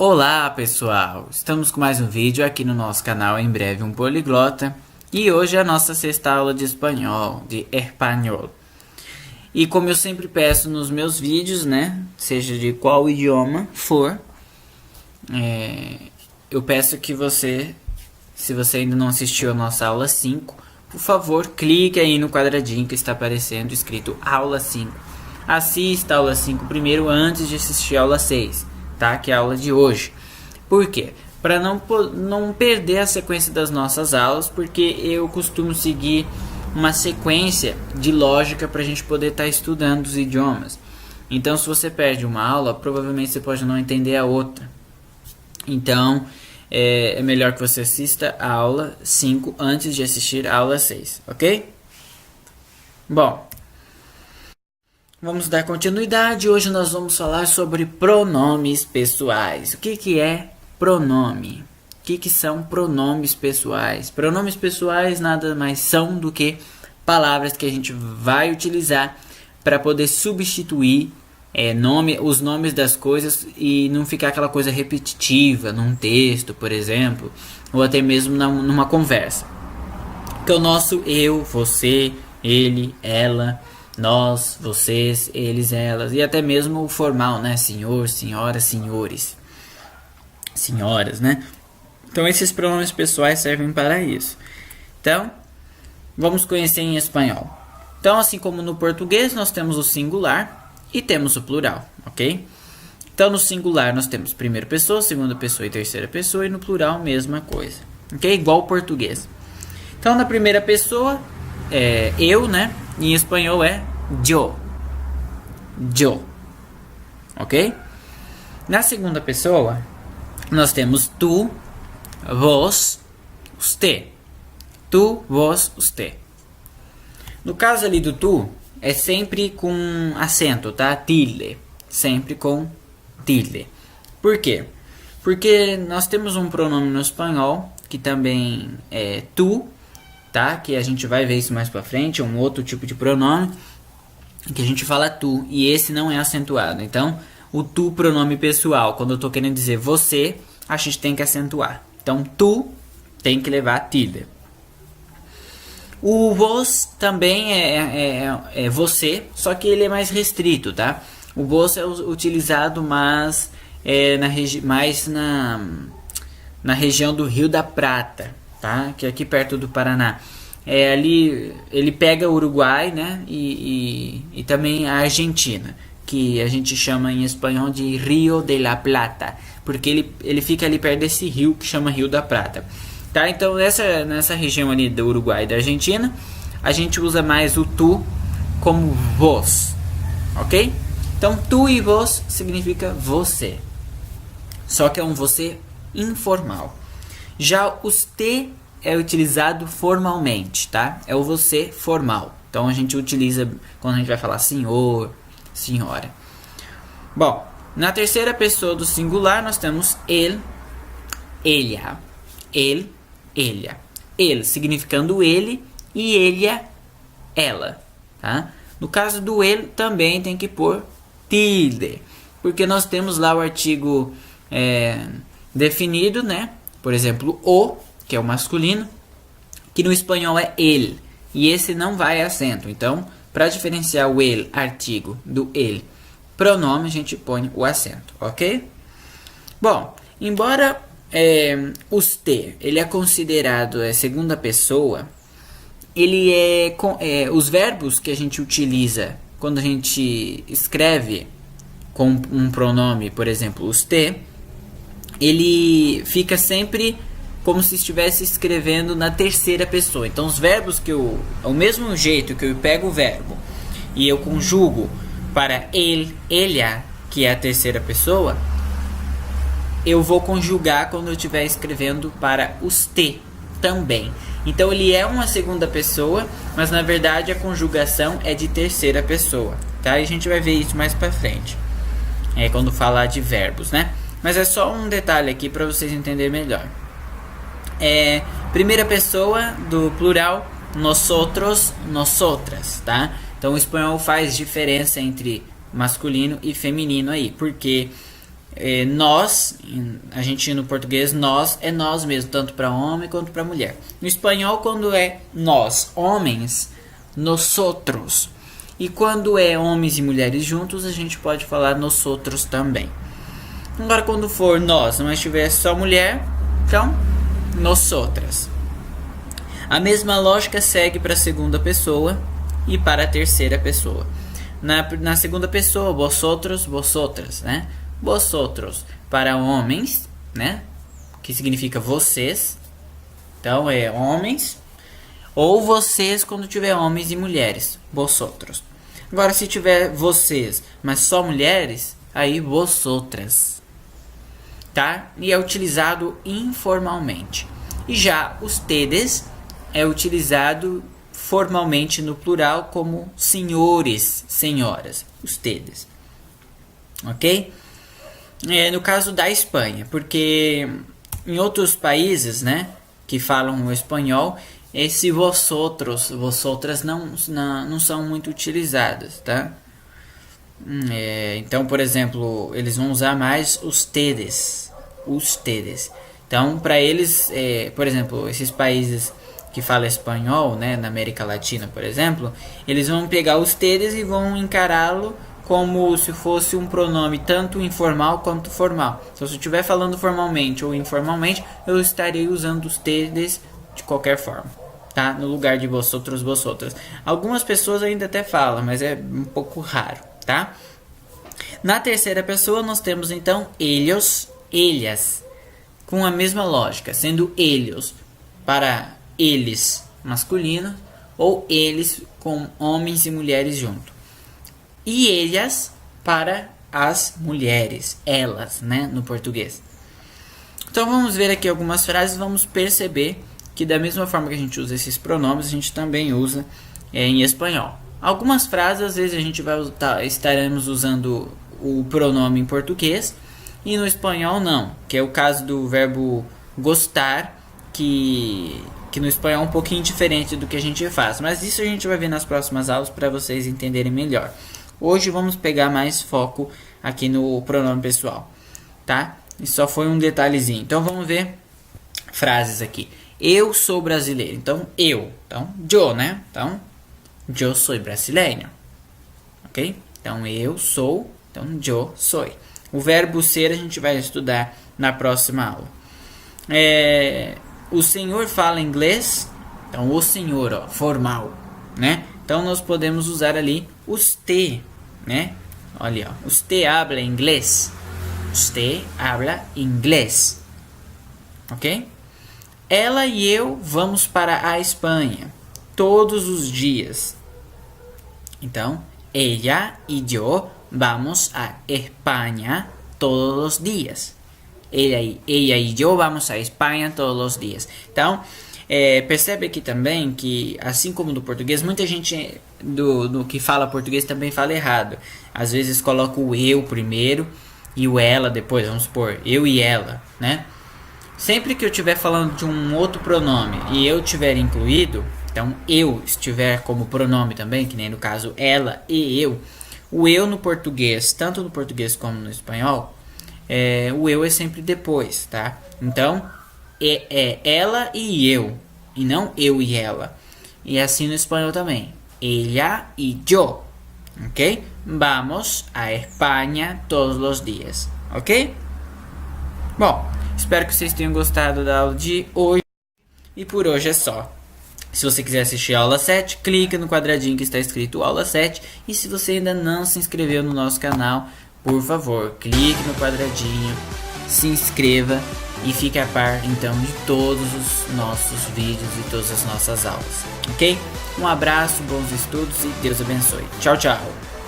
Olá pessoal, estamos com mais um vídeo aqui no nosso canal Em Breve um Poliglota. E hoje é a nossa sexta aula de espanhol, de espanhol. E como eu sempre peço nos meus vídeos, né, seja de qual idioma for, eu peço que você, se você ainda não assistiu a nossa aula 5, por favor, clique aí no quadradinho que está aparecendo escrito aula 5. Assista a aula 5 primeiro antes de assistir a aula 6. Tá? Que é a aula de hoje. Por quê? Para não perder a sequência das nossas aulas, porque eu costumo seguir uma sequência de lógica para a gente poder estar estudando os idiomas. Então, se você perde uma aula, provavelmente você pode não entender a outra. Então, é melhor que você assista a aula 5 antes de assistir a aula 6, ok? Bom, vamos dar continuidade. Hoje nós vamos falar sobre pronomes pessoais. O que é pronome? O que são pronomes pessoais? Pronomes pessoais nada mais são do que palavras que a gente vai utilizar para poder substituir os nomes das coisas e não ficar aquela coisa repetitiva num texto, por exemplo, ou até mesmo numa conversa. Que é o nosso eu, você, ele, ela, nós, vocês, eles, elas, e até mesmo o formal, né? Senhor, senhora, senhores, senhoras, né? Então esses pronomes pessoais servem para isso. Então, vamos conhecer em espanhol. Então, assim como no português, nós temos o singular e temos o plural, ok? Então, no singular nós temos primeira pessoa, segunda pessoa e terceira pessoa, e no plural, mesma coisa, ok? Igual o português. Então, na primeira pessoa, eu, né? Em espanhol é yo. Yo. Ok? Na segunda pessoa, nós temos tu, vos, usted. Tu, vos, usted. No caso ali do tu, é sempre com acento, tá? Tilde. Sempre com tilde. Por quê? Porque nós temos um pronome no espanhol, que também é tu, tá? Que a gente vai ver isso mais pra frente, um outro tipo de pronome que a gente fala tu, e esse não é acentuado. Então, o tu, pronome pessoal, quando eu tô querendo dizer você, a gente tem que acentuar. Então, tu tem que levar tilde. O vos também é você, só que ele é mais restrito, tá? O vos é utilizado mais na região do Rio da Prata, tá? Que é aqui perto do Paraná. Ali ele pega o Uruguai, né? E também a Argentina, que a gente chama em espanhol de Rio de la Plata, porque ele fica ali perto desse rio que chama Rio da Prata, tá? Então nessa região ali do Uruguai e da Argentina, a gente usa mais o tu como vos, ok? Então tu e vos significa você, só que é um você informal. Já os te é utilizado formalmente, tá? É o você formal. Então a gente utiliza quando a gente vai falar senhor, senhora. Bom, na terceira pessoa do singular nós temos ele, ella. Ele, ella. Ele significando ele e ella, ela, tá? No caso do ele também tem que pôr tilde, porque nós temos lá o artigo definido, né? Por exemplo, o, que é o masculino, que no espanhol é ele, e esse não vai acento. Então, para diferenciar o ele, artigo, do ele, pronome, a gente põe o acento, ok? Bom, embora usted, ele é considerado segunda pessoa, ele os verbos que a gente utiliza quando a gente escreve com um pronome, por exemplo, usted, ele fica sempre como se estivesse escrevendo na terceira pessoa. Então os verbos ao mesmo jeito que eu pego o verbo e eu conjugo para ele, ella, que é a terceira pessoa, eu vou conjugar quando eu estiver escrevendo para usted também. Então ele é uma segunda pessoa, mas na verdade a conjugação é de terceira pessoa, tá? E a gente vai ver isso mais para frente, quando falar de verbos, né? Mas é só um detalhe aqui para vocês entenderem melhor. Primeira pessoa do plural, nosotros, nosotras, tá? Então o espanhol faz diferença entre masculino e feminino aí, porque Nós, a gente no português, nós é nós mesmo, tanto para homem quanto para mulher. No espanhol, quando é nós, homens, nosotros. E quando é homens e mulheres juntos, a gente pode falar nosotros também. Agora, quando for nós, mas tiver só mulher, então, nosotras. A mesma lógica segue para a segunda pessoa e para a terceira pessoa. Na segunda pessoa, vosotros, vosotras, né? Vosotros para homens, né? Que significa vocês. Então é homens. Ou vocês quando tiver homens e mulheres. Vosotros. Agora se tiver vocês, mas só mulheres, aí vosotras. Tá? E é utilizado informalmente. E já os tedes é utilizado formalmente no plural como senhores, senhoras. Os tedes. Ok? No caso da Espanha, porque em outros países, né, que falam o espanhol, esse vosotros, vosotras não são muito utilizados, tá? Então, por exemplo, eles vão usar mais os tedes, Então, para eles, por exemplo, esses países que falam espanhol, né, na América Latina, por exemplo, eles vão pegar os tedes e vão encará-lo como se fosse um pronome tanto informal quanto formal. Se eu estiver falando formalmente ou informalmente, eu estarei usando os tedes de qualquer forma, tá? No lugar de vosotros, vosotras. Algumas pessoas ainda até falam, mas é um pouco raro, tá? Na terceira pessoa nós temos então ellos, ellas, com a mesma lógica, sendo ellos para eles masculino ou eles com homens e mulheres junto. E ellas para as mulheres, elas, né, no português. Então vamos ver aqui algumas frases, vamos perceber que da mesma forma que a gente usa esses pronomes, a gente também usa em espanhol. Algumas frases, às vezes a gente estaremos usando o pronome em português e no espanhol não, que é o caso do verbo gostar, que no espanhol é um pouquinho diferente do que a gente faz, mas isso a gente vai ver nas próximas aulas para vocês entenderem melhor. Hoje vamos pegar mais foco aqui no pronome pessoal, tá? E só foi um detalhezinho. Então vamos ver frases aqui. Eu sou brasileiro. Então eu. Então yo, né? Então yo soy brasileño. Ok? Então eu sou. Então yo soy. O verbo ser a gente vai estudar na próxima aula. O senhor fala inglês. Então o senhor, ó, formal, né? Então nós podemos usar ali usted, né? Olha, ó, usted habla inglês. Usted habla inglês. Ok? Ela e eu vamos para a Espanha todos os dias. Então, ella y yo vamos a España todos los días. Ella y yo vamos a Espanha todos los días. Então, percebe aqui também que, assim como no português, muita gente do que fala português também fala errado. Às vezes coloca o eu primeiro e o ela depois. Vamos supor, eu e ela, né? Sempre que eu estiver falando de um outro pronome e eu estiver incluído, então eu estiver como pronome também, que nem no caso ela e eu, o eu no português, tanto no português como no espanhol, o eu é sempre depois, tá? Então, é ela e eu, e não eu e ela. E assim no espanhol também, ella y yo, ok? Vamos a España todos los días, ok? Bom, espero que vocês tenham gostado da aula de hoje. E por hoje é só. Se você quiser assistir a aula 7, clica no quadradinho que está escrito aula 7. E se você ainda não se inscreveu no nosso canal, por favor, clique no quadradinho, se inscreva e fique a par então de todos os nossos vídeos e todas as nossas aulas, ok? Um abraço, bons estudos e Deus abençoe. Tchau, tchau!